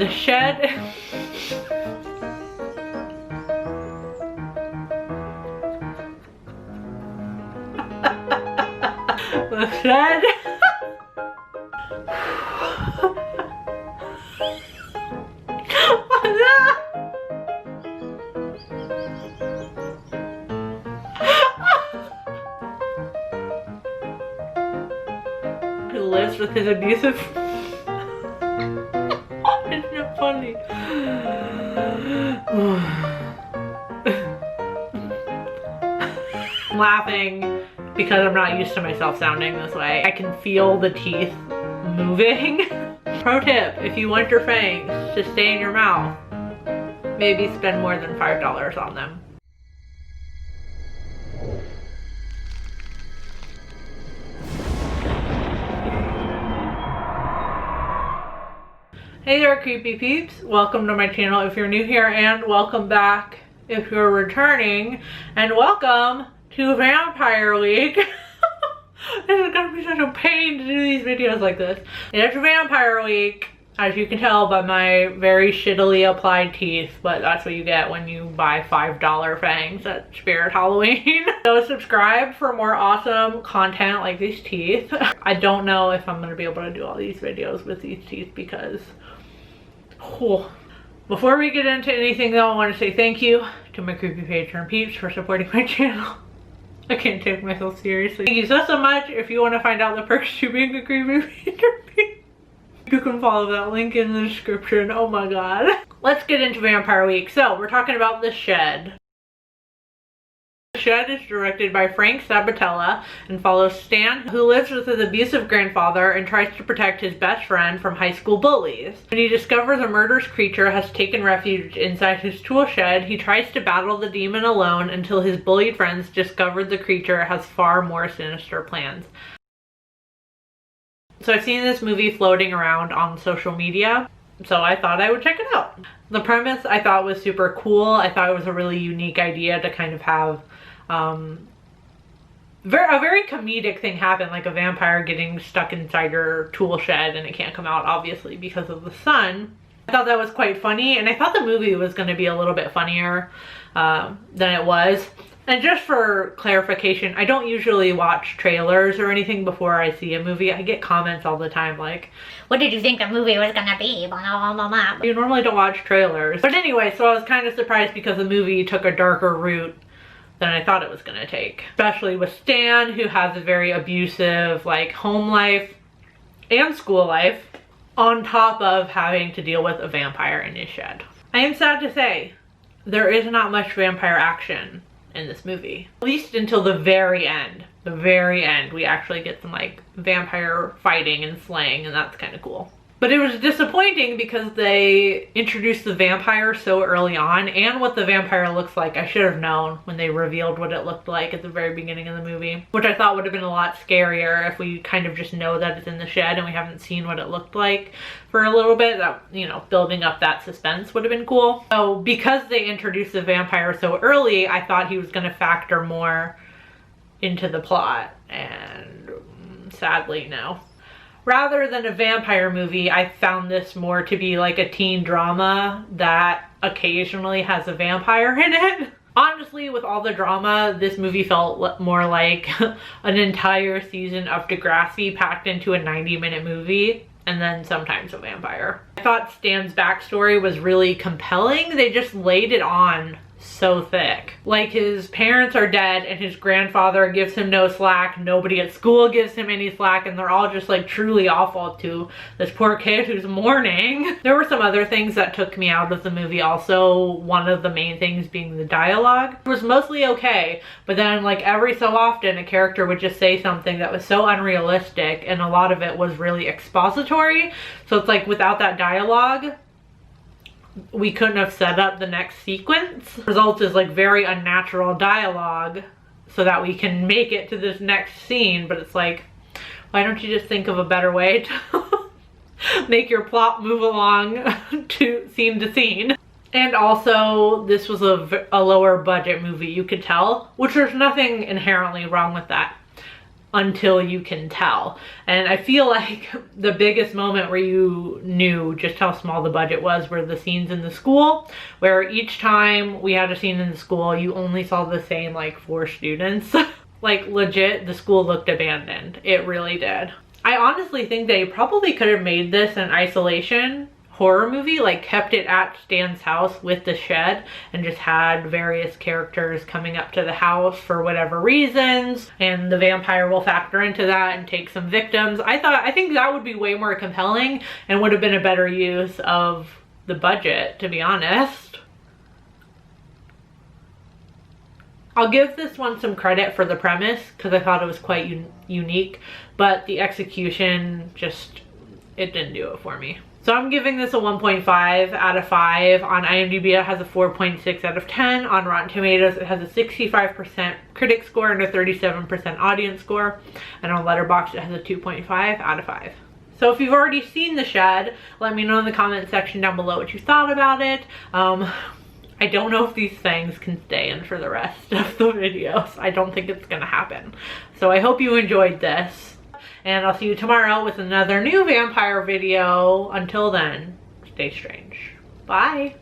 The Shed. The Shed. What's that? Who lives with his abusive. Isn't it funny? I'm laughing because I'm not used to myself sounding this way. I can feel the teeth moving. Pro tip, if you want your fangs to stay in your mouth, maybe spend more than $5 on them. Hey there, creepy peeps. Welcome to my channel if you're new here, and welcome back if you're returning, and welcome to Vampire Week. This is gonna be such a pain to do these videos like this. It's Vampire Week, as you can tell by my very shittily applied teeth, but that's what you get when you buy $5 fangs at Spirit Halloween. So subscribe for more awesome content like these teeth. I don't know if I'm gonna be able to do all these videos with these teeth because, Before we get into anything though, I want to say thank you to my creepy patron peeps for supporting my channel. I can't take myself seriously. Thank you so much. If you want to find out the perks to being a creepy patron peep, you can follow that link in the description. Oh my god. Let's get into Vampire Week. So we're talking about The Shed. The Shed is directed by Frank Sabatella and follows Stan, who lives with his abusive grandfather and tries to protect his best friend from high school bullies. When he discovers a murderous creature has taken refuge inside his tool shed, he tries to battle the demon alone until his bullied friends discover the creature has far more sinister plans. So I've seen this movie floating around on social media, so I thought I would check it out. The premise I thought was super cool. I thought it was a really unique idea to kind of have a very comedic thing happen, like a vampire getting stuck inside your tool shed and it can't come out, obviously, because of the sun. I thought that was quite funny, and I thought the movie was going to be a little bit funnier than it was. And just for clarification, I don't usually watch trailers or anything before I see a movie. I get comments all the time like, what did you think the movie was gonna be? You normally don't watch trailers. But anyway, so I was kind of surprised because the movie took a darker route than I thought it was gonna take. Especially with Stan, who has a very abusive like home life and school life, on top of having to deal with a vampire in his shed. I am sad to say, there is not much vampire action in this movie. At least until the very end. The very end, we actually get some like vampire fighting and slaying, and that's kind of cool. But it was disappointing because they introduced the vampire so early on, and what the vampire looks like. I should have known when they revealed what it looked like at the very beginning of the movie, which I thought would have been a lot scarier if we kind of just know that it's in the shed and we haven't seen what it looked like for a little bit. That, you know, building up that suspense would have been cool. So because they introduced the vampire so early, I thought he was going to factor more into the plot, and sadly, no. Rather than a vampire movie, I found this more to be like a teen drama that occasionally has a vampire in it. Honestly, with all the drama, this movie felt more like an entire season of Degrassi packed into a 90-minute movie, and then sometimes a vampire. I thought Stan's backstory was really compelling. They just laid it on so thick. Like, his parents are dead and his grandfather gives him no slack, nobody at school gives him any slack, and they're all just like truly awful to this poor kid who's mourning. There were some other things that took me out of the movie also, one of the main things being the dialogue. It was mostly okay, but then like every so often a character would just say something that was so unrealistic, and a lot of it was really expository, so it's like without that dialogue we couldn't have set up the next sequence. The result is like very unnatural dialogue so that we can make it to this next scene, but it's like, why don't you just think of a better way to make your plot move along to scene. And also, this was a lower budget movie, you could tell, which there's nothing inherently wrong with that. until you can tell. And I feel like the biggest moment where you knew just how small the budget was were the scenes in the school, where each time we had a scene in the school, you only saw the same like 4 students. Like legit, the school looked abandoned. It really did. I honestly think they probably could have made this an isolation horror movie, like kept it at Stan's house with the shed and just had various characters coming up to the house for whatever reasons, and the vampire will factor into that and take some victims. I think that would be way more compelling and would have been a better use of the budget, to be honest. I'll give this one some credit for the premise because I thought it was quite unique, but the execution just, it didn't do it for me. So I'm giving this a 1.5 out of 5. On IMDb it has a 4.6 out of 10. On Rotten Tomatoes it has a 65% critic score and a 37% audience score. And on Letterboxd it has a 2.5 out of 5. So if you've already seen The Shed, let me know in the comment section down below what you thought about it. I don't know if these things can stay in for the rest of the videos. I don't think it's gonna happen. So I hope you enjoyed this. And I'll see you tomorrow with another new vampire video. Until then, stay strange. Bye.